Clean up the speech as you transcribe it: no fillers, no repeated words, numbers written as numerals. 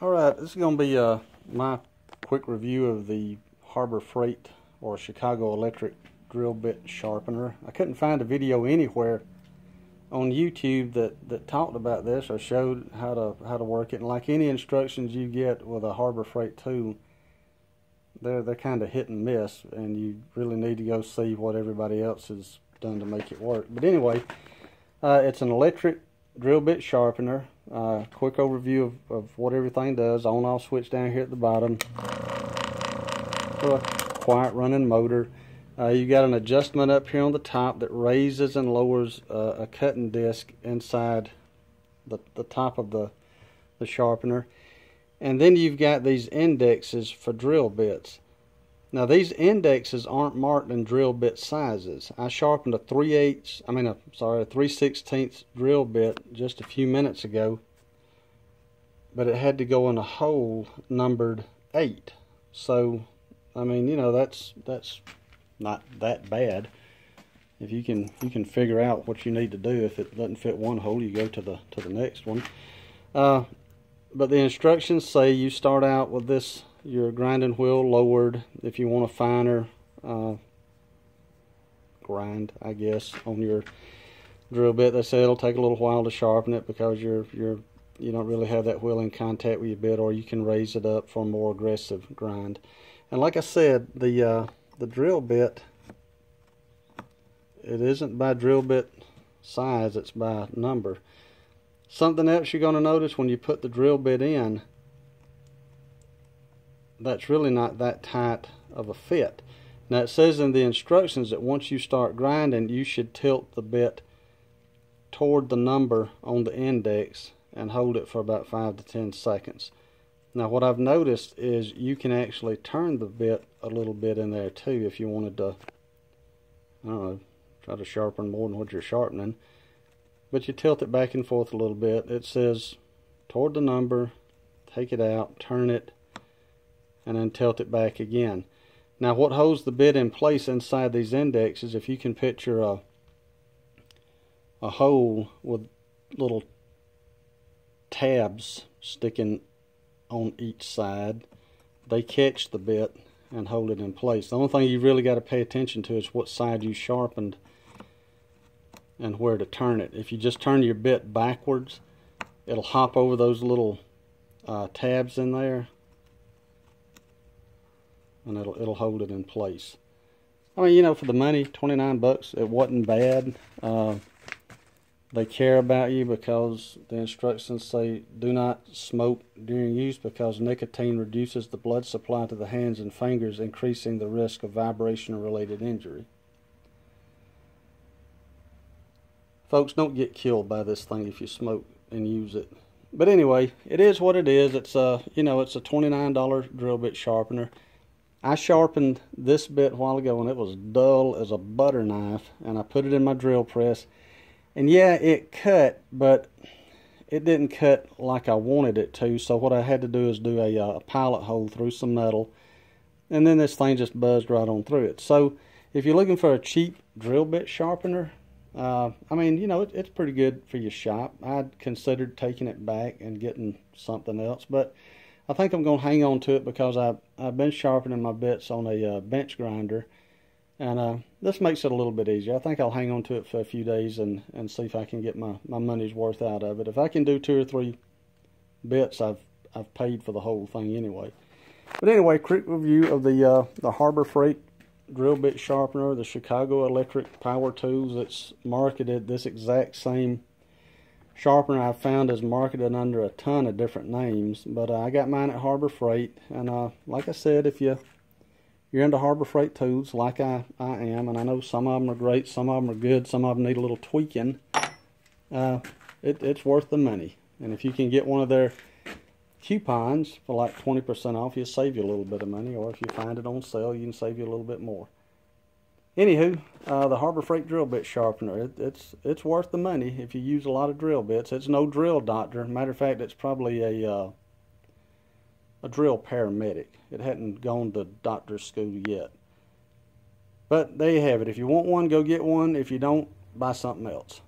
Alright, this is going to be my quick review of the Harbor Freight or Chicago Electric drill bit sharpener. I couldn't find a video anywhere on YouTube that talked about this or showed how to work it. And like any instructions you get with a Harbor Freight tool, they're kind of hit and miss, and you really need to go see what everybody else has done to make it work. But anyway, it's an electric drill bit sharpener. Quick overview of what everything does. On-off switch down here at the bottom. A quiet running motor. You got an adjustment up here on the top that raises and lowers a cutting disc inside the top of the sharpener. And then you've got these indexes for drill bits. Now these indexes aren't marked in drill bit sizes. I sharpened a 3/16 drill bit just a few minutes ago, but it had to go in a hole numbered 8. So I mean, you know, that's not that bad. If you can figure out what you need to do. If it doesn't fit one hole, you go to the next one. But the instructions say you start out with this, your grinding wheel lowered. If you want a finer grind, I guess, on your drill bit, they say it'll take a little while to sharpen it because you don't really have that wheel in contact with your bit, or you can raise it up for a more aggressive grind. And like I said, the drill bit, it isn't by drill bit size, it's by number. Something else you're going to notice when you put the drill bit in, that's really not that tight of a fit. Now it says in the instructions that once you start grinding, you should tilt the bit toward the number on the index and hold it for about 5 to 10 seconds. Now what I've noticed is you can actually turn the bit a little bit in there too if you wanted to, I don't know, try to sharpen more than what you're sharpening. But you tilt it back and forth a little bit. It says toward the number, take it out, turn it, and then tilt it back again. Now what holds the bit in place inside these indexes, if you can picture a hole with little tabs sticking on each side, they catch the bit and hold it in place. The only thing you really got to pay attention to is what side you sharpened and where to turn it. If you just turn your bit backwards, it'll hop over those little tabs in there, and it'll hold it in place. I mean, you know, for the money, 29 bucks, it wasn't bad. They care about you because the instructions say do not smoke during use because nicotine reduces the blood supply to the hands and fingers, increasing the risk of vibration-related injury. Folks, don't get killed by this thing if you smoke and use it. But anyway, it is what it is. It's a $29 drill bit sharpener. I sharpened this bit a while ago and it was dull as a butter knife, and I put it in my drill press. And yeah, it cut, but it didn't cut like I wanted it to. So what I had to do is do a pilot hole through some metal, and then this thing just buzzed right on through it. So if you're looking for a cheap drill bit sharpener, I mean, you know, it's pretty good for your shop. I'd considered taking it back and getting something else, but I think I'm going to hang on to it because I've been sharpening my bits on a bench grinder, and this makes it a little bit easier. I think I'll hang on to it for a few days and see if I can get my money's worth out of it. If I can do 2 or 3 bits, I've paid for the whole thing anyway. But anyway, quick review of the Harbor Freight drill bit sharpener, the Chicago Electric Power Tools. It's marketed, this exact same sharpener I've found is marketed under a ton of different names, but I got mine at Harbor Freight. And like I said, if you're into Harbor Freight tools like I am, and I know some of them are great, some of them are good, some of them need a little tweaking, it's worth the money. And if you can get one of their coupons for like 20% off, you'll save you a little bit of money, or if you find it on sale, you can save you a little bit more. Anywho, the Harbor Freight drill bit sharpener, it's worth the money if you use a lot of drill bits. It's no drill doctor. Matter of fact, it's probably a drill paramedic. It hadn't gone to doctor's school yet. But there you have it. If you want one, go get one. If you don't, buy something else.